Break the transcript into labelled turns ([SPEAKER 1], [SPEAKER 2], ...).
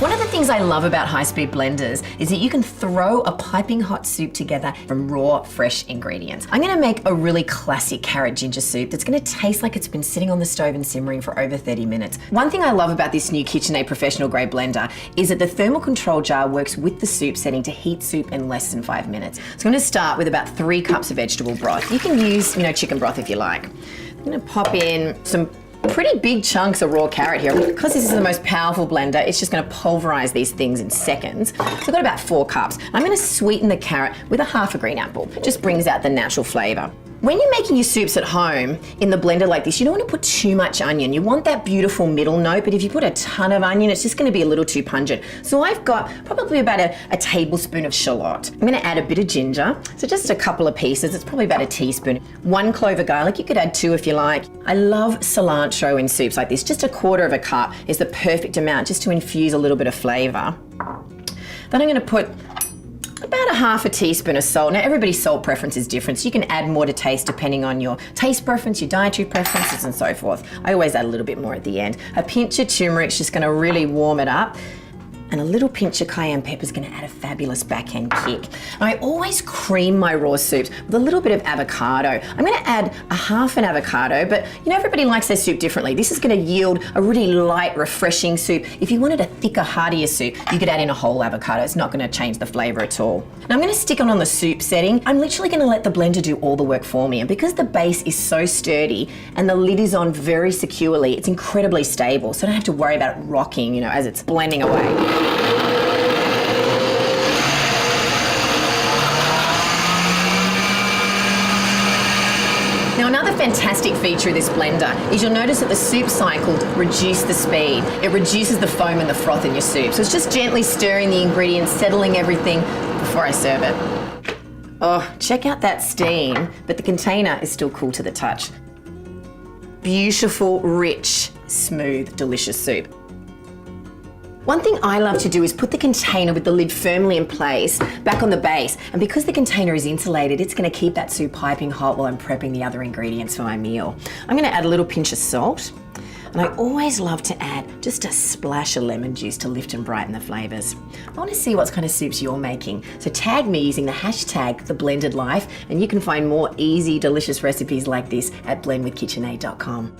[SPEAKER 1] One of the things I love about high-speed blenders is that you can throw a piping hot soup together from raw, fresh ingredients. I'm gonna make a really classic carrot ginger soup that's gonna taste like it's been sitting on the stove and simmering for over 30 minutes. One thing I love about this new KitchenAid professional grade blender is that the thermal control jar works with the soup setting to heat soup in less than 5 minutes. So I'm gonna start with about 3 cups of vegetable broth. You can use, chicken broth if you like. I'm gonna pop in some pretty big chunks of raw carrot here. Because this is the most powerful blender, it's just gonna pulverize these things in seconds. So I've got about 4 cups. I'm gonna sweeten the carrot with a half a green apple. It just brings out the natural flavor. When you're making your soups at home in the blender like this, you don't want to put too much onion. You want that beautiful middle note, but if you put a ton of onion, it's just going to be a little too pungent. So I've got probably about a tablespoon of shallot. I'm going to add a bit of ginger, so just a couple of pieces. It's probably about a teaspoon. 1 clove of garlic, you could add 2 if you like. I love cilantro in soups like this. Just a 1/4 cup is the perfect amount just to infuse a little bit of flavor. Then I'm going to put about a half a teaspoon of salt. Now everybody's salt preference is different, so you can add more to taste depending on your taste preference, your dietary preferences and so forth. I always add a little bit more at the end. A pinch of turmeric's just gonna really warm it up. And a little pinch of cayenne pepper is going to add a fabulous backhand kick. And I always cream my raw soups with a little bit of avocado. I'm going to add a half an avocado, but everybody likes their soup differently. This is going to yield a really light, refreshing soup. If you wanted a thicker, heartier soup, you could add in a whole avocado. It's not going to change the flavor at all. Now I'm going to stick on the soup setting. I'm literally going to let the blender do all the work for me. And because the base is so sturdy and the lid is on very securely, it's incredibly stable. So I don't have to worry about it rocking, as it's blending away. Now another fantastic feature of this blender is you'll notice that the soup cycle reduces the speed. It reduces the foam and the froth in your soup. So it's just gently stirring the ingredients, settling everything before I serve it. Oh, check out that steam, but the container is still cool to the touch. Beautiful, rich, smooth, delicious soup. One thing I love to do is put the container with the lid firmly in place back on the base. And because the container is insulated, it's going to keep that soup piping hot while I'm prepping the other ingredients for my meal. I'm going to add a little pinch of salt. And I always love to add just a splash of lemon juice to lift and brighten the flavors. I want to see what kind of soups you're making. So tag me using the hashtag #TheBlendedLife, and you can find more easy, delicious recipes like this at blendwithkitchenaid.com.